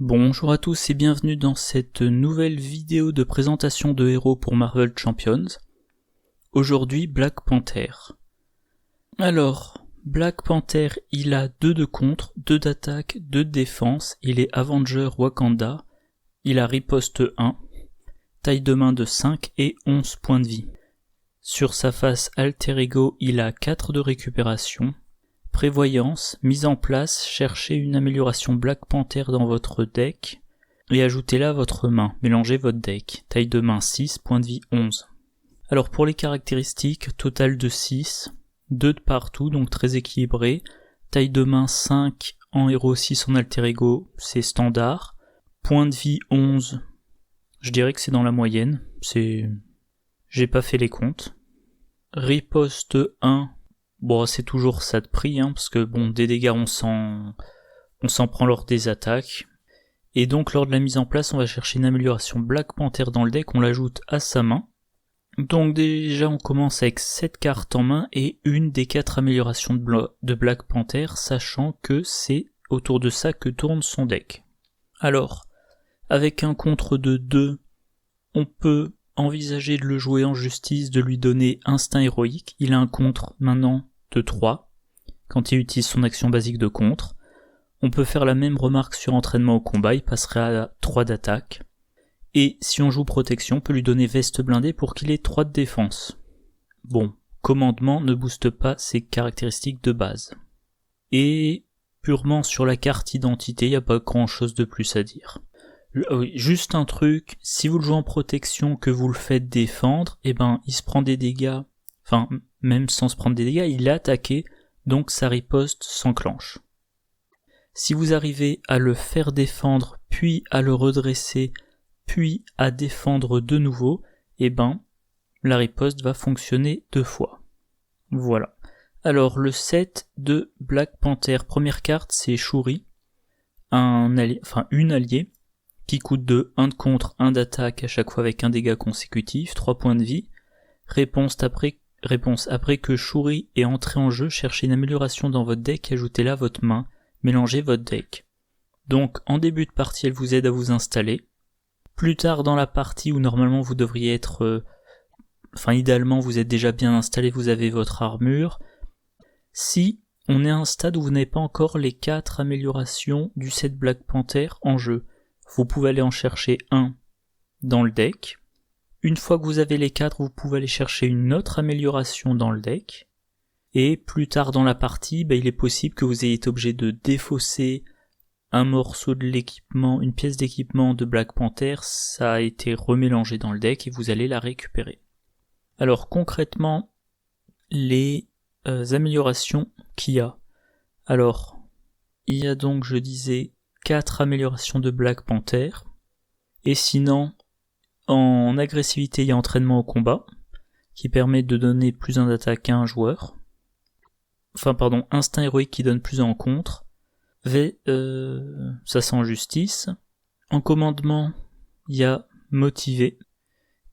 Bonjour à tous et bienvenue dans cette nouvelle vidéo de présentation de héros pour Marvel Champions. Aujourd'hui, Black Panther. Alors, Black Panther, il a 2 de contre, 2 d'attaque, 2 de défense, il est Avenger Wakanda, il a riposte 1, taille de main de 5 et 11 points de vie. Sur sa face alter ego, il a 4 de récupération. Prévoyance, mise en place, cherchez une amélioration Black Panther dans votre deck et ajoutez-la à votre main, mélangez votre deck, taille de main 6, point de vie 11. Alors pour les caractéristiques, total de 6, 2 de partout, donc très équilibré, taille de main 5 en héros 6 en alter ego, c'est standard, point de vie 11, je dirais que c'est dans la moyenne, j'ai pas fait les comptes. Riposte 1, bon, c'est toujours ça de prix, parce que bon, des dégâts on s'en prend lors des attaques. Et donc lors de la mise en place, on va chercher une amélioration Black Panther dans le deck, on l'ajoute à sa main. Donc déjà on commence avec 7 cartes en main et une des 4 améliorations de Black Panther, sachant que c'est autour de ça que tourne son deck. Alors, avec un contre de 2, on peut envisager de le jouer en justice, de lui donner instinct héroïque. Il a un contre maintenant de 3, quand il utilise son action basique de contre. On peut faire la même remarque sur entraînement au combat, il passerait à 3 d'attaque. Et si on joue protection, on peut lui donner veste blindée pour qu'il ait 3 de défense. Bon, commandement ne booste pas ses caractéristiques de base. Et purement sur la carte identité, il n'y a pas grand chose de plus à dire. Oui, juste un truc, si vous le jouez en protection, que vous le faites défendre, il se prend des dégâts, enfin, même sans se prendre des dégâts, il est attaqué, donc sa riposte s'enclenche. Si vous arrivez à le faire défendre, puis à le redresser, puis à défendre de nouveau, la riposte va fonctionner 2 fois. Voilà. Alors, le set de Black Panther, première carte, c'est Shuri, une alliée, qui coûte 2, 1 de contre, 1 d'attaque à chaque fois avec un dégât consécutif, 3 points de vie. Réponse après que Shuri est entré en jeu, cherchez une amélioration dans votre deck et ajoutez-la à votre main, mélangez votre deck. Donc en début de partie, elle vous aide à vous installer. Plus tard dans la partie où normalement vous devriez être... idéalement vous êtes déjà bien installé, vous avez votre armure. Si on est à un stade où vous n'avez pas encore les 4 améliorations du set Black Panther en jeu, vous pouvez aller en chercher un dans le deck. Une fois que vous avez les 4, vous pouvez aller chercher une autre amélioration dans le deck. Et plus tard dans la partie, il est possible que vous ayez été obligé de défausser un morceau de l'équipement, une pièce d'équipement de Black Panther, ça a été remélangé dans le deck et vous allez la récupérer. Alors concrètement, les améliorations qu'il y a. Alors, il y a donc, je disais, 4 améliorations de Black Panther, et sinon, en agressivité, il y a entraînement au combat, qui permet de donner plus 1 d'attaque à un joueur. Instinct héroïque qui donne plus 1 en contre. Ça c'est en justice. En commandement, il y a motivé,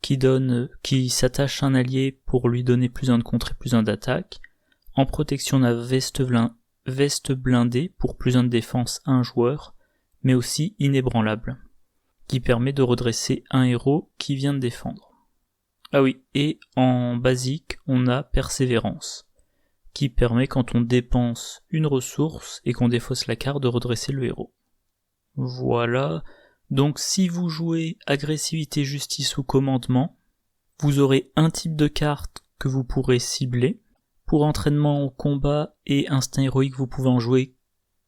qui s'attache à un allié pour lui donner plus 1 de contre et plus 1 d'attaque. En protection, on a veste blindée pour plus 1 de défense à un joueur, mais aussi inébranlable, qui permet de redresser un héros qui vient de défendre. Ah oui, et en basique, on a persévérance, qui permet quand on dépense une ressource et qu'on défausse la carte de redresser le héros. Voilà, donc si vous jouez agressivité, justice ou commandement, vous aurez un type de carte que vous pourrez cibler. Pour entraînement au combat et instinct héroïque, vous pouvez en jouer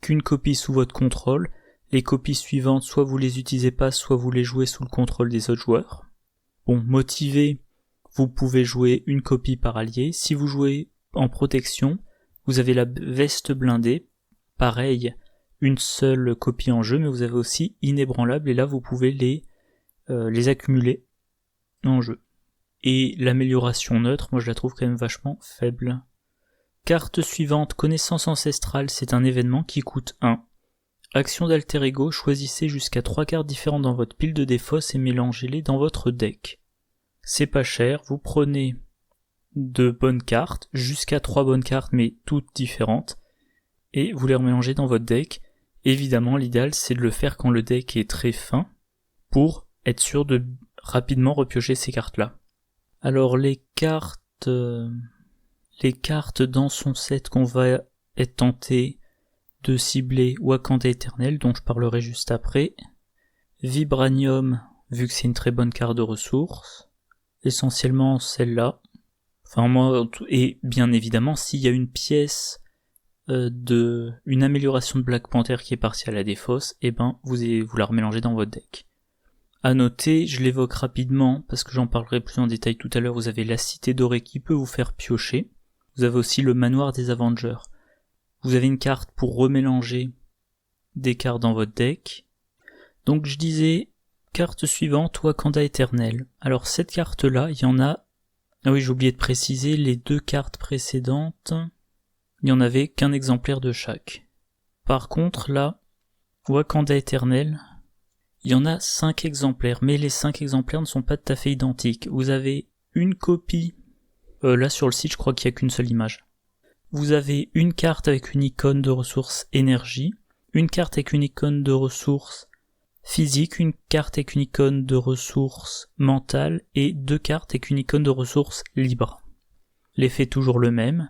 qu'une copie sous votre contrôle. Les copies suivantes, soit vous les utilisez pas, soit vous les jouez sous le contrôle des autres joueurs. Bon, motivé, vous pouvez jouer une copie par allié. Si vous jouez en protection, vous avez la veste blindée. Pareil, une seule copie en jeu, mais vous avez aussi inébranlable, et là vous pouvez les accumuler en jeu. Et l'amélioration neutre, moi je la trouve quand même vachement faible. Carte suivante, connaissance ancestrale, c'est un événement qui coûte 1. Action d'alter ego, choisissez jusqu'à 3 cartes différentes dans votre pile de défausse et mélangez-les dans votre deck. C'est pas cher, vous prenez de bonnes cartes, jusqu'à 3 bonnes cartes mais toutes différentes, et vous les remélangez dans votre deck, Évidemment, l'idéal c'est de le faire quand le deck est très fin, pour être sûr de rapidement repiocher ces cartes-là. Alors les cartes dans son set qu'on va être tenté de cibler Wakanda Éternel, dont je parlerai juste après. Vibranium, vu que c'est une très bonne carte de ressources. Essentiellement celle-là. Enfin moi, et bien évidemment, s'il y a une pièce une amélioration de Black Panther qui est partie à la défausse, et ben vous la remélangez dans votre deck. À noter, je l'évoque rapidement parce que j'en parlerai plus en détail tout à l'heure, vous avez la Cité Dorée qui peut vous faire piocher. Vous avez aussi le Manoir des Avengers. Vous avez une carte pour remélanger des cartes dans votre deck. Donc je disais, carte suivante, Wakanda Éternel. Alors cette carte-là, il y en a... Ah oui, j'ai oublié de préciser, les 2 cartes précédentes, il n'y en avait qu'un exemplaire de chaque. Par contre, là, Wakanda Éternel, il y en a 5 exemplaires, mais les 5 exemplaires ne sont pas tout à fait identiques. Vous avez une copie, là sur le site je crois qu'il n'y a qu'une seule image. Vous avez une carte avec une icône de ressources énergie, une carte avec une icône de ressources physique, une carte avec une icône de ressources mentales et 2 cartes avec une icône de ressources libres. L'effet est toujours le même.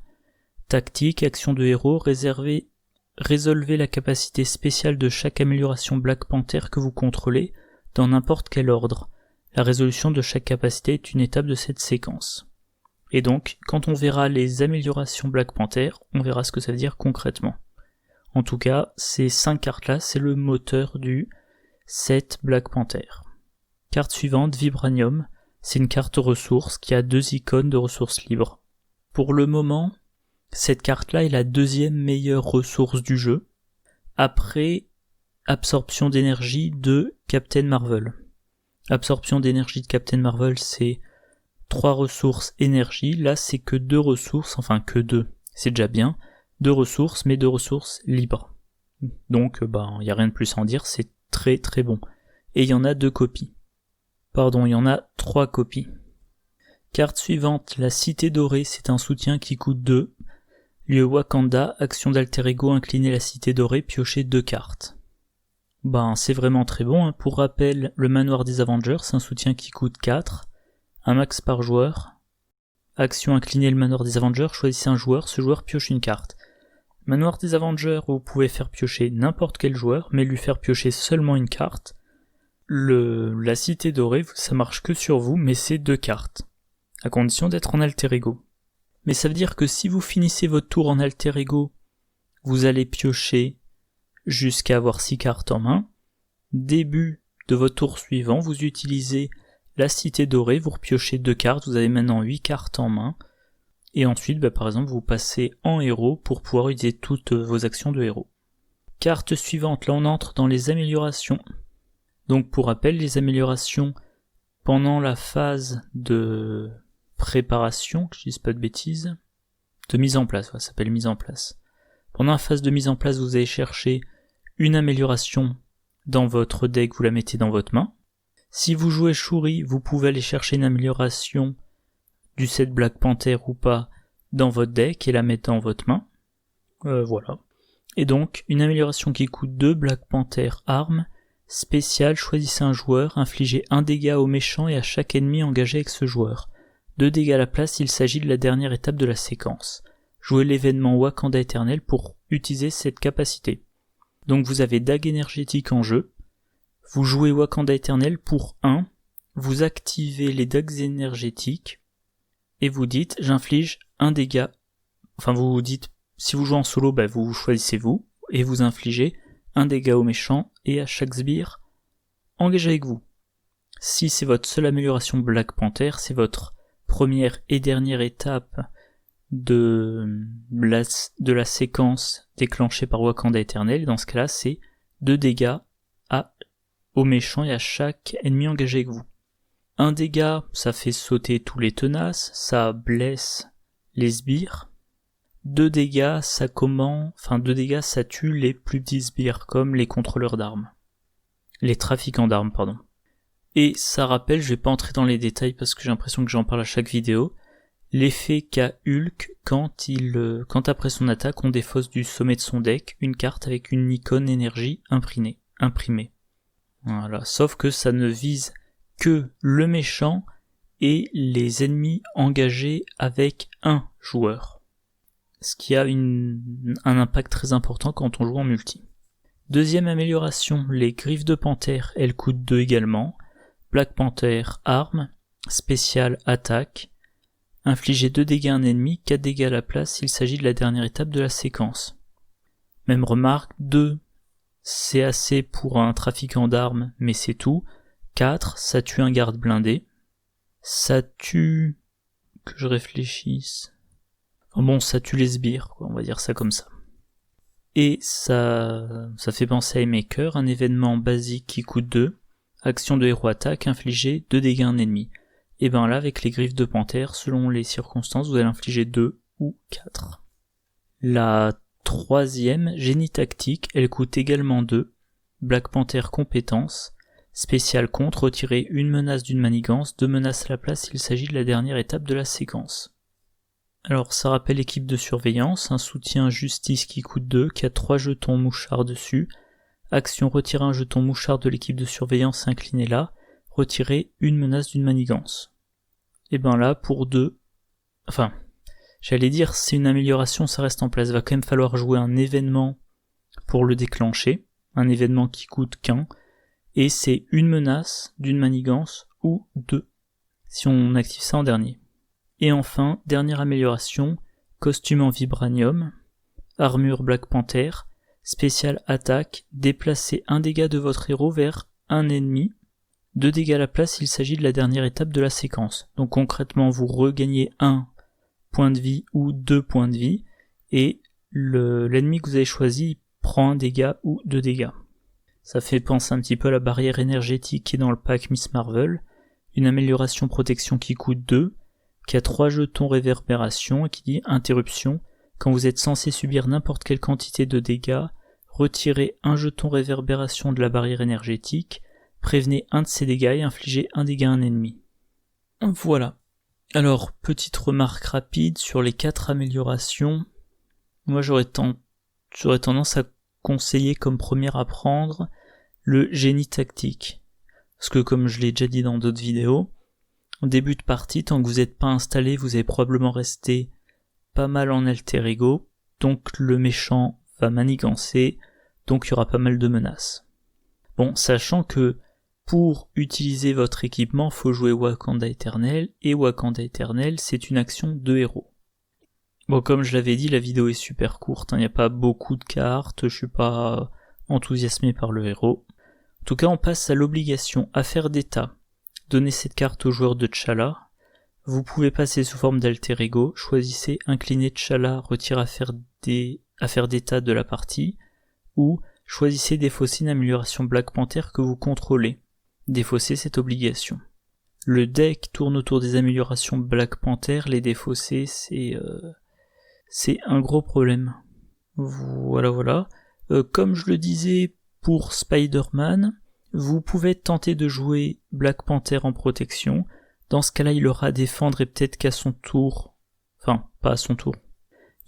Tactique, action de héros, résolvez la capacité spéciale de chaque amélioration Black Panther que vous contrôlez dans n'importe quel ordre. La résolution de chaque capacité est une étape de cette séquence. Et donc, quand on verra les améliorations Black Panther, on verra ce que ça veut dire concrètement. En tout cas, ces 5 cartes-là, c'est le moteur du set Black Panther. Carte suivante, Vibranium, c'est une carte ressource qui a 2 icônes de ressources libres. Pour le moment, cette carte-là est la 2e meilleure ressource du jeu, après absorption d'énergie de Captain Marvel. Absorption d'énergie de Captain Marvel, c'est 3 ressources énergie, là c'est que 2 ressources, enfin que 2, c'est déjà bien, 2 ressources, mais 2 ressources libres. Donc, y a rien de plus à en dire, c'est très très bon. Et il y en a 2 copies. Pardon, il y en a 3 copies. Carte suivante, la Cité Dorée, c'est un soutien qui coûte 2. Lieu Wakanda, action d'alter ego, incliner la Cité Dorée, piocher 2 cartes. C'est vraiment très bon, hein. Pour rappel, le Manoir des Avengers, c'est un soutien qui coûte 4. Un max par joueur. Action incliner le Manoir des Avengers, choisissez un joueur, ce joueur pioche une carte. Manoir des Avengers, vous pouvez faire piocher n'importe quel joueur, mais lui faire piocher seulement une carte. La Cité Dorée, ça marche que sur vous, mais c'est 2 cartes. À condition d'être en alter ego. Mais ça veut dire que si vous finissez votre tour en alter ego, vous allez piocher jusqu'à avoir 6 cartes en main. Début de votre tour suivant, vous utilisez la Cité Dorée, vous repiochez 2 cartes, vous avez maintenant 8 cartes en main. Et ensuite, par exemple, vous passez en héros pour pouvoir utiliser toutes vos actions de héros. Carte suivante, là on entre dans les améliorations. Donc pour rappel, les améliorations pendant la phase de préparation, que je dise pas de bêtises, de mise en place, ça s'appelle mise en place. Pendant la phase de mise en place, vous allez chercher une amélioration dans votre deck, vous la mettez dans votre main. Si vous jouez Shuri, vous pouvez aller chercher une amélioration du set Black Panther ou pas dans votre deck et la mettre dans votre main. Voilà. Et donc, une amélioration qui coûte 2 Black Panther armes, spéciale, choisissez un joueur, infligez 1 dégât au méchant et à chaque ennemi engagé avec ce joueur. 2 dégâts à la place, il s'agit de la dernière étape de la séquence. Jouez l'événement Wakanda Éternel pour utiliser cette capacité. Donc vous avez dague énergétique en jeu, vous jouez Wakanda Éternel pour 1, vous activez les dagues énergétiques, et vous dites j'inflige 1 dégât, enfin vous dites, si vous jouez en solo, vous choisissez vous, et vous infligez 1 dégât au méchant, et à chaque sbire engagé avec vous. Si c'est votre seule amélioration Black Panther, c'est votre première et dernière étape de la séquence déclenchée par Wakanda Éternel, dans ce cas-là, c'est 2 dégâts au méchant et à chaque ennemi engagé avec vous. 1 dégât, ça fait sauter tous les tenaces, ça blesse les sbires. 2 dégâts, ça tue les plus petits sbires, comme les contrôleurs d'armes. Les trafiquants d'armes, pardon. Et ça rappelle, je vais pas entrer dans les détails parce que j'ai l'impression que j'en parle à chaque vidéo, l'effet qu'a Hulk quand après son attaque on défausse du sommet de son deck une carte avec une icône énergie imprimée. Voilà, sauf que ça ne vise que le méchant et les ennemis engagés avec un joueur. Ce qui a un impact très important quand on joue en multi. Deuxième amélioration, les griffes de panthère, elles coûtent 2 également. Black Panther, arme, spécial, attaque. Infliger 2 dégâts à un ennemi, 4 dégâts à la place s'il s'agit de la dernière étape de la séquence. Même remarque, 2, c'est assez pour un trafiquant d'armes, mais c'est tout. 4, ça tue un garde blindé. Ça tue... que je réfléchisse... Enfin bon, ça tue les sbires, quoi, on va dire ça comme ça. Et ça fait penser à Maker, un événement basique qui coûte 2. Action de héros attaque, infliger 2 dégâts à un ennemi. Et ben là, avec les griffes de panthère, selon les circonstances, vous allez infliger 2 ou 4. La troisième, génie tactique, elle coûte également 2. Black Panther compétence. Spécial contre, retirer une menace d'une manigance, 2 menaces à la place s'il s'agit de la dernière étape de la séquence. Alors ça rappelle l'équipe de surveillance, un soutien justice qui coûte 2, qui a 3 jetons mouchards dessus. Action, retirer un jeton mouchard de l'équipe de surveillance incliné là, retirer une menace d'une manigance. Et ben là, pour 2, enfin, j'allais dire c'est une amélioration, ça reste en place, va quand même falloir jouer un événement pour le déclencher, un événement qui coûte qu'un, et c'est une menace d'une manigance ou 2, si on active ça en dernier. Et enfin, dernière amélioration, costume en vibranium, armure Black Panther, spécial attaque, déplacez un dégât de votre héros vers un ennemi, 2 dégâts à la place s'il s'agit de la dernière étape de la séquence. Donc concrètement, vous regagnez 1 point de vie ou 2 points de vie, et l'ennemi que vous avez choisi prend un dégât ou 2 dégâts. Ça fait penser un petit peu à la barrière énergétique qui est dans le pack Miss Marvel, une amélioration protection qui coûte 2, qui a 3 jetons réverbération et qui dit interruption. Quand vous êtes censé subir n'importe quelle quantité de dégâts, retirez un jeton réverbération de la barrière énergétique, prévenez un de ces dégâts et infligez un dégât à un ennemi. Voilà. Alors, petite remarque rapide sur les 4 améliorations. Moi j'aurais tendance à conseiller comme première à prendre le génie tactique. Parce que comme je l'ai déjà dit dans d'autres vidéos, au début de partie, tant que vous n'êtes pas installé, vous allez probablement rester pas mal en alter ego, donc le méchant va manigancer, donc il y aura pas mal de menaces. Bon, sachant que pour utiliser votre équipement, faut jouer Wakanda Éternel, et Wakanda Éternel, c'est une action de héros. Bon, comme je l'avais dit, la vidéo est super courte, il n'y a pas beaucoup de cartes, je suis pas enthousiasmé par le héros. En tout cas, on passe à l'obligation affaire d'état. Donnez cette carte au joueur de T'Challa. Vous pouvez passer sous forme d'alter ego, choisissez incliner T'Challa, retire affaire d'état de la partie, ou choisissez défausser une amélioration Black Panther que vous contrôlez. Défausser cette obligation. Le deck tourne autour des améliorations Black Panther, les défausser c'est un gros problème. Voilà. Comme je le disais pour Spider-Man, vous pouvez tenter de jouer Black Panther en protection. Dans ce cas-là, il aura à défendre et peut-être qu'à son tour, enfin, pas à son tour,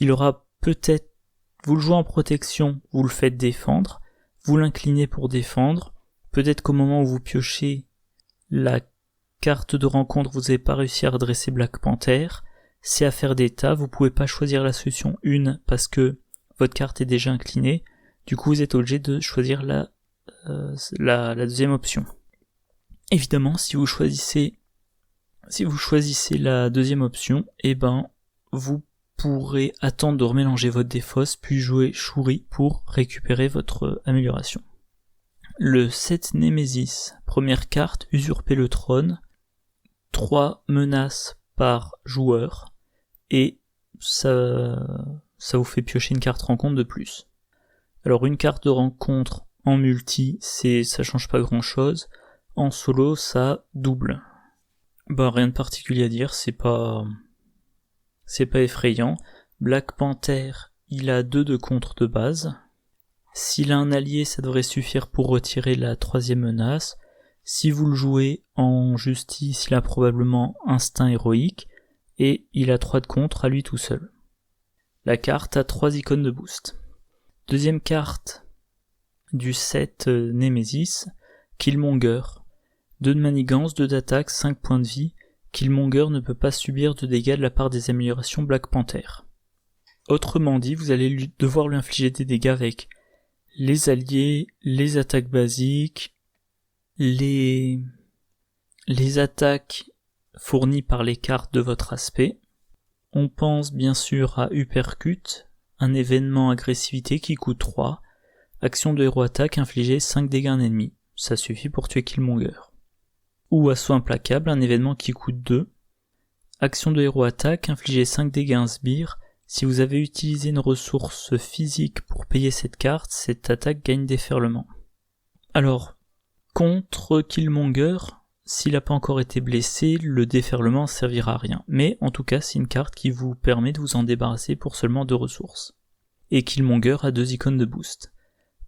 il aura peut-être, vous le jouez en protection, vous le faites défendre, vous l'inclinez pour défendre, peut-être qu'au moment où vous piochez la carte de rencontre, vous n'avez pas réussi à redresser Black Panther, c'est affaire d'état, vous pouvez pas choisir la solution 1 parce que votre carte est déjà inclinée, du coup vous êtes obligé de choisir la deuxième option. Évidemment, si vous choisissez la deuxième option, vous pourrez attendre de remélanger votre défausse, puis jouer Shuri pour récupérer votre amélioration. Le 7 Némésis, première carte, usurper le trône, 3 menaces par joueur, et ça vous fait piocher une carte rencontre de plus. Alors une carte de rencontre en multi, ça change pas grand chose, en solo ça double. Rien de particulier à dire, c'est pas effrayant. Black Panther, il a 2 de contre de base. S'il a un allié, ça devrait suffire pour retirer la 3e menace. Si vous le jouez en justice, il a probablement instinct héroïque. et il a 3 de contre à lui tout seul. La carte a 3 icônes de boost. Deuxième carte du set Nemesis, Killmonger. 2 de manigance, 2 d'attaque, 5 points de vie. Killmonger ne peut pas subir de dégâts de la part des améliorations Black Panther. Autrement dit, vous allez devoir lui infliger des dégâts avec les alliés, les attaques basiques, les attaques fournies par les cartes de votre aspect. On pense bien sûr à Uppercut, un événement agressivité qui coûte 3. Action de héros attaque, infliger 5 dégâts à un ennemi. Ça suffit pour tuer Killmonger. Ou assaut implacable, un événement qui coûte 2. Action de héros attaque, infliger 5 dégâts à un sbire. Si vous avez utilisé une ressource physique pour payer cette carte, cette attaque gagne déferlement. Alors, contre Killmonger, s'il n'a pas encore été blessé, le déferlement ne servira à rien. Mais en tout cas, c'est une carte qui vous permet de vous en débarrasser pour seulement 2 ressources. Et Killmonger a 2 icônes de boost.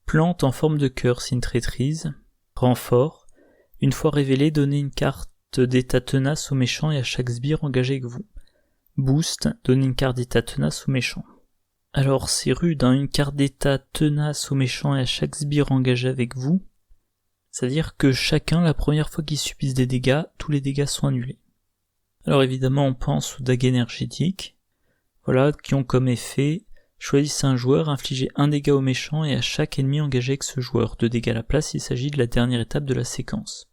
Plante en forme de cœur, c'est une traîtrise. Renfort. Une fois révélé, donnez une carte d'état tenace au méchant et à chaque sbire engagé avec vous. Boost, donnez une carte d'état tenace au méchant. Alors c'est rude, hein, une carte d'état tenace au méchant et à chaque sbire engagé avec vous. C'est-à-dire que chacun, la première fois qu'ils subissent des dégâts, tous les dégâts sont annulés. Alors évidemment on pense aux dagues énergétiques, voilà, qui ont comme effet, choisissez un joueur, infligez 1 dégât au méchant et à chaque ennemi engagé avec ce joueur. 2 dégâts à la place, il s'agit de la dernière étape de la séquence.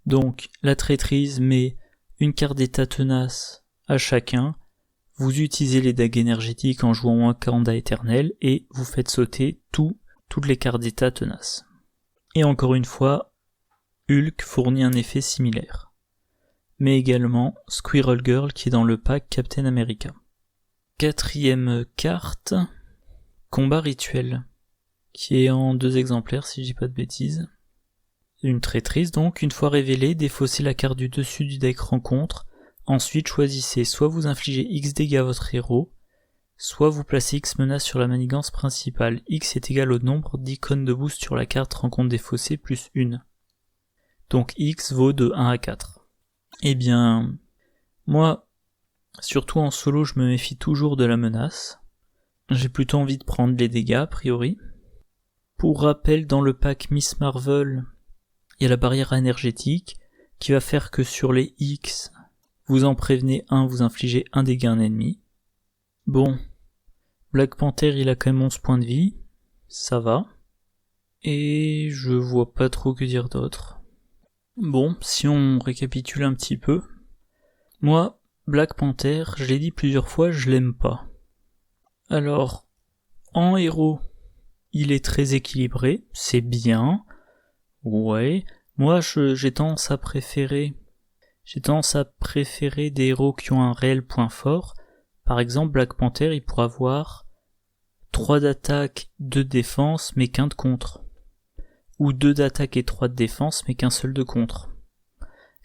Donc la traîtrise met une carte d'état tenace à chacun, vous utilisez les dagues énergétiques en jouant Wakanda éternel et vous faites sauter toutes les cartes d'état tenaces. Et encore une fois, Hulk fournit un effet similaire. Mais également Squirrel Girl qui est dans le pack Captain America. 4e carte, Combat Rituel, qui est en 2 exemplaires si je dis pas de bêtises. Une traîtrise donc, une fois révélée, défaussez la carte du dessus du deck rencontre. Ensuite, choisissez soit vous infligez X dégâts à votre héros, soit vous placez X menaces sur la manigance principale. X est égal au nombre d'icônes de boost sur la carte rencontre défaussée plus 1. Donc X vaut de 1 à 4. Eh bien, moi, surtout en solo, je me méfie toujours de la menace. J'ai plutôt envie de prendre les dégâts, a priori. Pour rappel, dans le pack Miss Marvel, il y a la barrière énergétique, qui va faire que sur les X, vous en prévenez un, vous infligez 1 dégât à un ennemi. Bon, Black Panther il a quand même 11 points de vie, ça va. Et je vois pas trop que dire d'autre. Bon, si on récapitule un petit peu, moi, Black Panther, je l'ai dit plusieurs fois, je l'aime pas. Alors, en héros, il est très équilibré, c'est bien, ouais. Moi, j'ai tendance à préférer des héros qui ont un réel point fort. Par exemple, Black Panther, il pourrait avoir 3 d'attaque, 2 de défense, mais qu'un de contre. Ou 2 d'attaque et 3 de défense, mais qu'un seul de contre.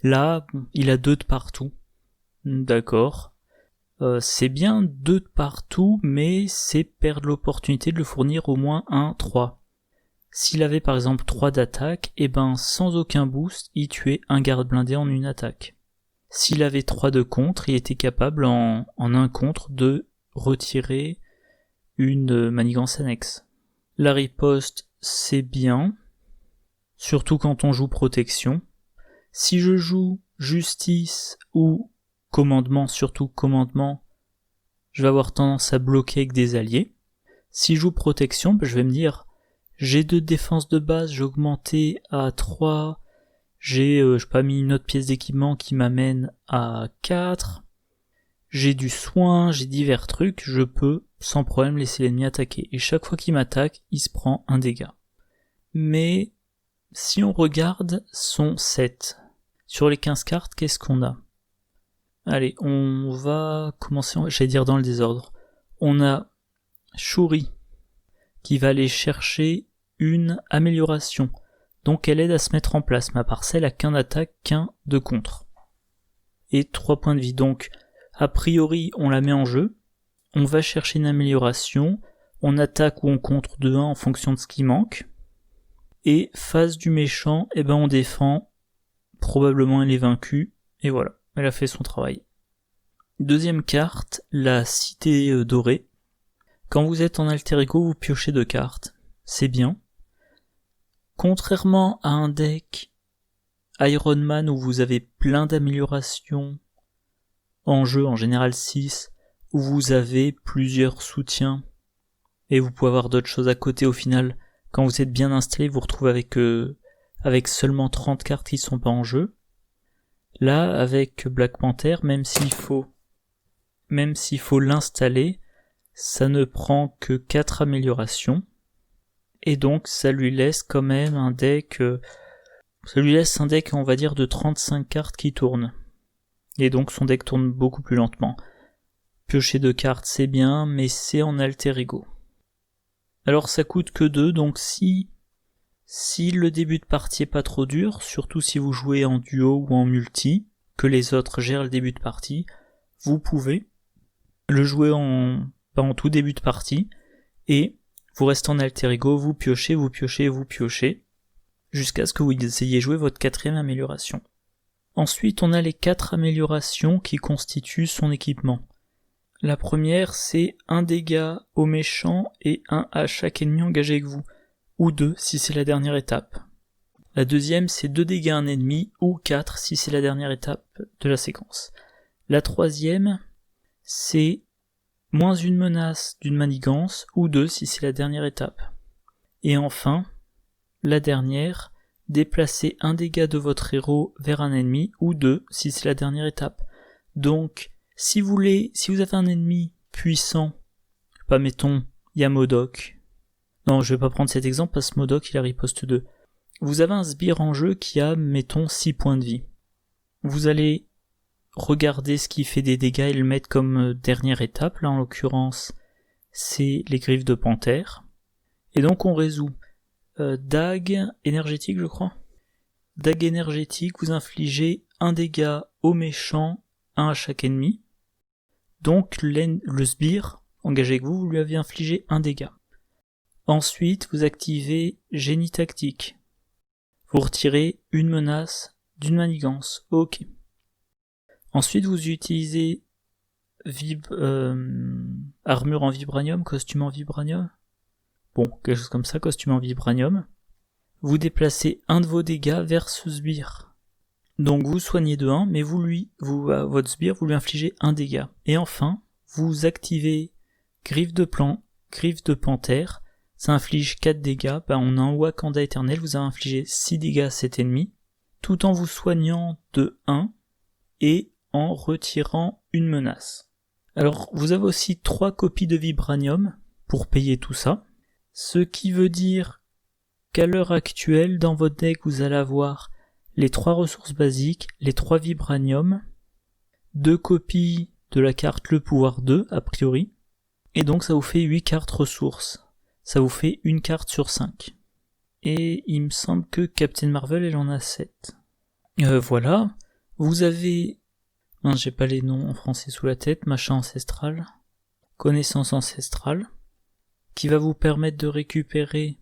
Là, il a 2 de partout. D'accord. C'est bien 2 de partout, mais c'est perdre l'opportunité de le fournir au moins 1, 3. S'il avait par exemple 3 d'attaque, et ben sans aucun boost, il tuait un garde blindé en une attaque. S'il avait 3 de contre, il était capable en un contre de retirer une manigance annexe. La riposte, c'est bien, surtout quand on joue protection. Si je joue justice ou commandement, surtout commandement, je vais avoir tendance à bloquer avec des alliés. Si je joue protection, je vais me dire, j'ai 2 défenses de base, j'ai augmenté à 3, j'ai pas mis une autre pièce d'équipement qui m'amène à 4, j'ai du soin, j'ai divers trucs, je peux sans problème laisser l'ennemi attaquer. Et chaque fois qu'il m'attaque, il se prend un dégât. Mais si on regarde son set, sur les 15 cartes, qu'est-ce qu'on a ? Allez, on va commencer, j'allais dire dans le désordre. On a Shuri, qui va aller chercher une amélioration. Donc elle aide à se mettre en place. Ma parcelle a qu'un attaque, qu'un de contre. Et 3 points de vie. Donc, a priori, on la met en jeu. On va chercher une amélioration. On attaque ou on contre de 1 en fonction de ce qui manque. Et face du méchant, on défend. Probablement elle est vaincue. Et voilà, elle a fait son travail. Deuxième carte, la Cité dorée. Quand vous êtes en alter ego, vous piochez 2 cartes. C'est bien. Contrairement à un deck Iron Man où vous avez plein d'améliorations en jeu, en général 6, où vous avez plusieurs soutiens et vous pouvez avoir d'autres choses à côté, au final, quand vous êtes bien installé, vous vous retrouvez avec seulement 30 cartes qui sont pas en jeu. Là, avec Black Panther, même s'il faut l'installer, ça ne prend que 4 améliorations. Et donc, ça lui laisse quand même un deck, on va dire, de 35 cartes qui tournent. Et donc, son deck tourne beaucoup plus lentement. Piocher 2 cartes, c'est bien, mais c'est en alter ego. Alors, ça coûte que 2, donc si le début de partie est pas trop dur, surtout si vous jouez en duo ou en multi, que les autres gèrent le début de partie, vous pouvez le jouer en tout début de partie, et vous restez en alter ego, vous piochez, jusqu'à ce que vous ayez joué votre 4e amélioration. Ensuite, on a les 4 améliorations qui constituent son équipement. La première, c'est 1 dégât au méchant et 1 à chaque ennemi engagé avec vous, ou 2 si c'est la dernière étape. La deuxième, c'est 2 dégâts à un ennemi, ou 4 si c'est la dernière étape de la séquence. La troisième, c'est moins une menace d'une manigance, ou 2 si c'est la dernière étape. Et enfin, la dernière, déplacer 1 dégât de votre héros vers un ennemi, ou 2 si c'est la dernière étape. Donc, si vous avez un ennemi puissant, mettons, il y a MODOK. Non, je vais pas prendre cet exemple parce que MODOK il a riposte 2. Vous avez un sbire en jeu qui a, mettons, 6 points de vie. Vous allez regarder ce qui fait des dégâts et le mettre comme dernière étape. Là, en l'occurrence, c'est les griffes de panthère. Et donc, on résout. Dague énergétique, je crois. Dague énergétique, vous infligez 1 dégât au méchant, 1 à chaque ennemi. Donc, le sbire, engagé avec vous lui avez infligé 1 dégât. Ensuite, vous activez génie tactique. Vous retirez une menace d'une manigance. Ok. Ensuite, vous utilisez armure en vibranium, costume en vibranium. Bon, quelque chose comme ça, costume en vibranium. Vous déplacez 1 de vos dégâts vers ce sbire. Donc vous soignez de 1, mais votre sbire, vous lui infligez 1 dégât. Et enfin, vous activez griffe de panthère. Ça inflige 4 dégâts, on a un Wakanda éternel, vous avez infligé 6 dégâts à cet ennemi, tout en vous soignant de 1 et en retirant une menace. Alors, vous avez aussi 3 copies de vibranium pour payer tout ça, ce qui veut dire qu'à l'heure actuelle, dans votre deck, vous allez avoir les 3 ressources basiques, les 3 vibranium, 2 copies de la carte le pouvoir 2, a priori, et donc ça vous fait 8 cartes ressources. Ça vous fait 1 carte sur 5. Et il me semble que Captain Marvel, elle en a 7. Voilà. Vous avez... Non, j'ai pas les noms en français sous la tête. Machin ancestral. Connaissance ancestrale. Qui va vous permettre de recruter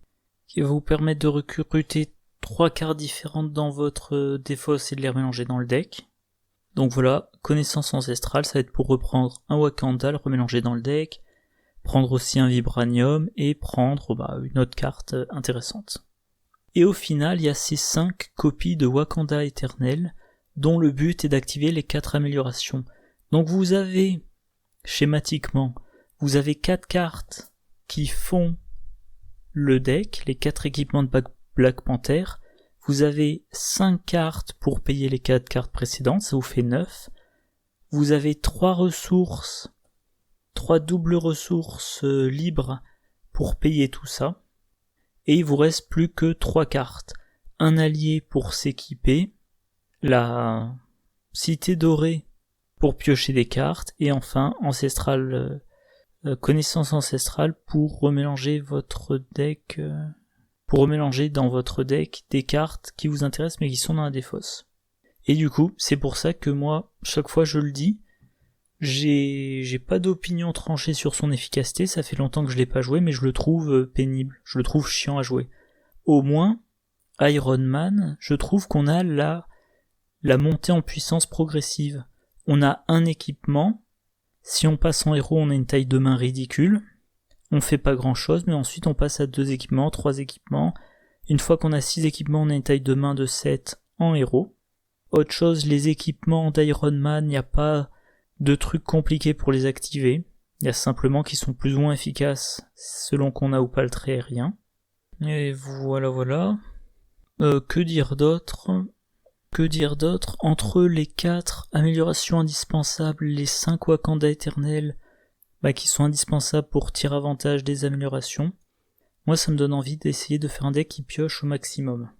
3 cartes différentes dans votre défausse et de les mélanger dans le deck. Donc voilà, connaissance ancestrale, ça va être pour reprendre un Wakanda, le remélanger dans le deck, prendre aussi un vibranium et prendre une autre carte intéressante. Et au final, il y a ces 5 copies de Wakanda éternel dont le but est d'activer les 4 améliorations. Donc vous avez, schématiquement, 4 cartes qui font le deck, les 4 équipements de Black Panther. Vous avez 5 cartes pour payer les 4 cartes précédentes, ça vous fait 9. Vous avez 3 doubles ressources libres pour payer tout ça. Et il vous reste plus que 3 cartes. Un allié pour s'équiper, la cité dorée pour piocher des cartes, et enfin connaissance ancestrale pour remélanger votre deck, pour remélanger dans votre deck des cartes qui vous intéressent mais qui sont dans la défausse. Et du coup, c'est pour ça que moi, chaque fois je le dis, j'ai pas d'opinion tranchée sur son efficacité, ça fait longtemps que je l'ai pas joué, mais je le trouve pénible, je le trouve chiant à jouer. Au moins, Iron Man, je trouve qu'on a la montée en puissance progressive. On a un équipement, Si on passe en héros, on a une taille de main ridicule. On fait pas grand chose, mais ensuite on passe à 2 équipements, 3 équipements. Une fois qu'on a 6 équipements, on a une taille de main de 7 en héros. Autre chose, les équipements d'Iron Man, il n'y a pas de trucs compliqués pour les activer. Il y a simplement qu'ils sont plus ou moins efficaces selon qu'on a ou pas le trait aérien. Et voilà. Que dire d'autre ? Entre les 4 améliorations indispensables, les 5 Wakanda éternels, qui sont indispensables pour tirer avantage des améliorations, moi ça me donne envie d'essayer de faire un deck qui pioche au maximum.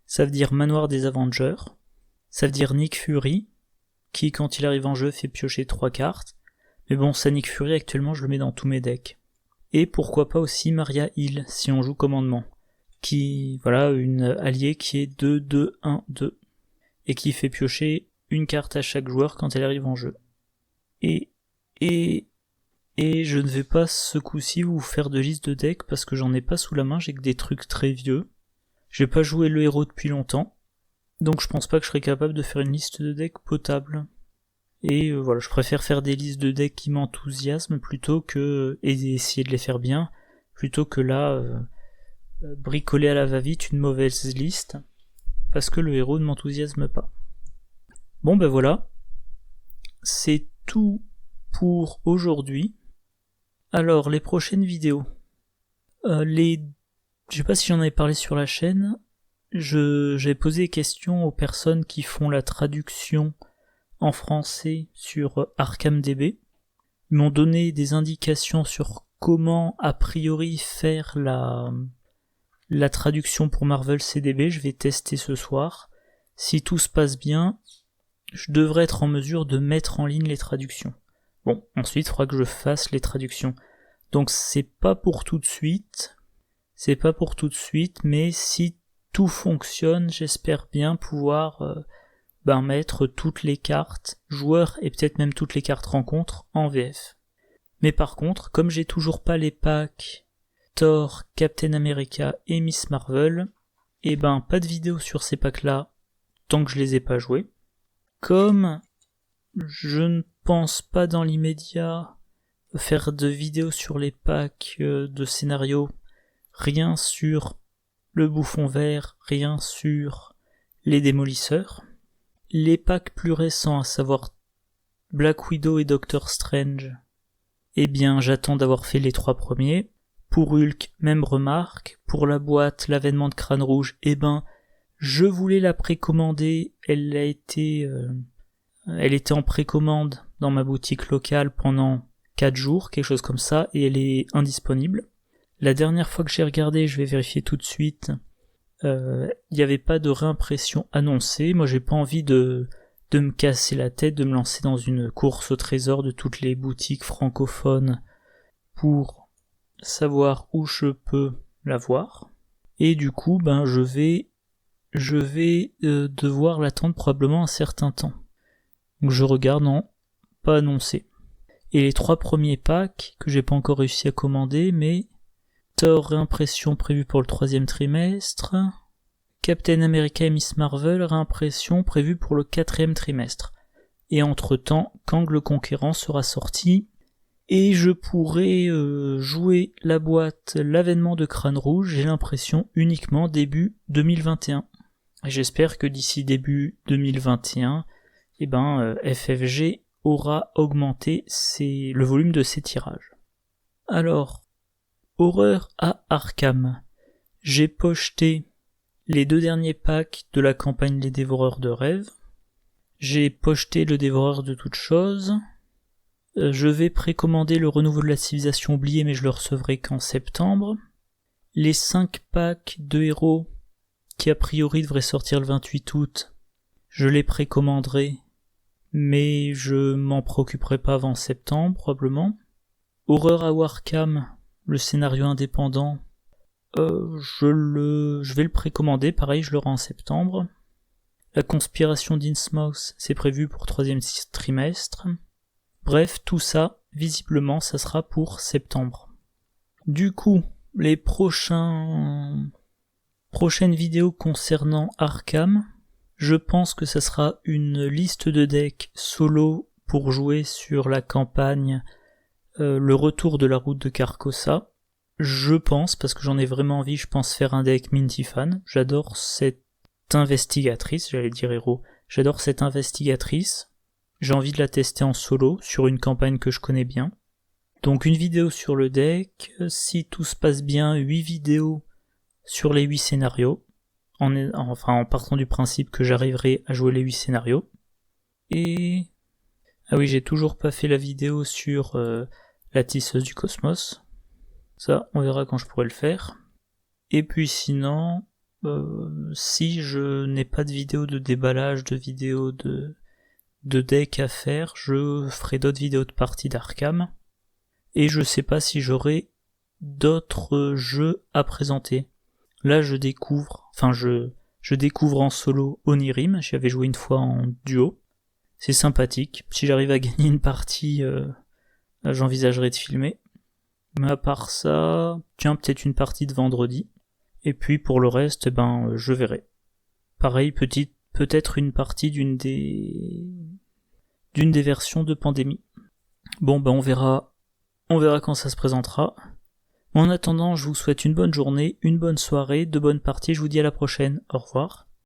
Ça veut dire Manoir des Avengers, ça veut dire Nick Fury, qui quand il arrive en jeu fait piocher 3 cartes, mais bon, ça Nick Fury actuellement je le mets dans tous mes decks. Et pourquoi pas aussi Maria Hill, si on joue commandement, qui, une alliée qui est 2-2-1-2, et qui fait piocher une carte à chaque joueur quand elle arrive en jeu. Et je ne vais pas ce coup-ci vous faire de liste de decks parce que j'en ai pas sous la main, j'ai que des trucs très vieux. J'ai pas joué le héros depuis longtemps, donc je pense pas que je serais capable de faire une liste de decks potable. Et je préfère faire des listes de decks qui m'enthousiasment plutôt que et essayer de les faire bien, plutôt que là bricoler à la va-vite une mauvaise liste, parce que le héros ne m'enthousiasme pas. Bon voilà, c'est tout pour aujourd'hui. Alors, les prochaines vidéos. Je sais pas si j'en avais parlé sur la chaîne. J'avais posé des questions aux personnes qui font la traduction en français sur ArkhamDB. Ils m'ont donné des indications sur comment, a priori, faire la traduction pour Marvel CDB. Je vais tester ce soir. Si tout se passe bien, je devrais être en mesure de mettre en ligne les traductions. Bon, ensuite, il faudra que je fasse les traductions. Donc c'est pas pour tout de suite, mais si tout fonctionne, j'espère bien pouvoir mettre toutes les cartes joueurs et peut-être même toutes les cartes rencontres en VF. Mais par contre, comme j'ai toujours pas les packs Thor, Captain America et Miss Marvel, pas de vidéo sur ces packs-là tant que je les ai pas joués. Comme je ne pense pas dans l'immédiat faire de vidéos sur les packs de scénario, rien sur le Bouffon Vert, rien sur les Démolisseurs. Les packs plus récents, à savoir Black Widow et Doctor Strange, j'attends d'avoir fait les 3 premiers. Pour Hulk, même remarque. Pour la boîte, l'avènement de Crâne Rouge, je voulais la précommander, elle était en précommande dans ma boutique locale pendant 4 jours, quelque chose comme ça, et elle est indisponible. La dernière fois que j'ai regardé, je vais vérifier tout de suite, il n'y avait pas de réimpression annoncée. Moi j'ai pas envie de me casser la tête, de me lancer dans une course au trésor de toutes les boutiques francophones pour savoir où je peux la voir. Et du coup, je vais devoir l'attendre probablement un certain temps. Donc je regarde, non, pas annoncé. Et les 3 premiers packs que j'ai pas encore réussi à commander, mais Thor réimpression prévue pour le 3e trimestre, Captain America et Miss Marvel réimpression prévue pour le 4e trimestre. Et entre-temps, Kang le Conquérant sera sorti, et je pourrai jouer la boîte l'avènement de Crâne Rouge, j'ai l'impression uniquement début 2021. Et j'espère que d'ici début 2021, FFG aura augmenté le volume de ses tirages. Alors, Horreur à Arkham. J'ai pocheté les 2 derniers packs de la campagne Les Dévoreurs de Rêves. J'ai pocheté le Dévoreur de toutes choses. Je vais précommander le renouveau de la civilisation oubliée, mais je le recevrai qu'en septembre. Les 5 packs de héros, qui a priori devraient sortir le 28 août, je les précommanderai, mais je m'en préoccuperai pas avant septembre, probablement. Horreur à Arkham, le scénario indépendant, je vais le précommander, pareil, je l'aurai en septembre. La conspiration d'Innsmouth, c'est prévu pour 3e trimestre. Bref, tout ça, visiblement, ça sera pour septembre. Du coup, les prochaines vidéos concernant Arkham, je pense que ça sera une liste de decks solo pour jouer sur la campagne le retour de la route de Carcosa. Je pense, parce que j'en ai vraiment envie, je pense faire un deck Mintifan. J'adore cette investigatrice, j'allais dire héros. J'adore cette investigatrice. J'ai envie de la tester en solo, sur une campagne que je connais bien. Donc une vidéo sur le deck, si tout se passe bien, 8 vidéos sur les 8 scénarios. En partant du principe que j'arriverai à jouer les 8 scénarios. Et... ah oui, j'ai toujours pas fait la vidéo sur la tisseuse du cosmos. Ça, on verra quand je pourrai le faire. Et puis sinon, si je n'ai pas de vidéo de déballage, de vidéo de deck à faire, je ferai d'autres vidéos de parties d'Arkham. Et je sais pas si j'aurai d'autres jeux à présenter. Là, je découvre en solo Onirim, j'y avais joué une fois en duo. C'est sympathique. Si j'arrive à gagner une partie, j'envisagerai de filmer. Mais à part ça, tiens, peut-être une partie de vendredi. Et puis pour le reste, je verrai. Pareil, peut-être une partie d'une des versions de Pandémie. Bon, on verra quand ça se présentera. En attendant, je vous souhaite une bonne journée, une bonne soirée, de bonnes parties, je vous dis à la prochaine. Au revoir.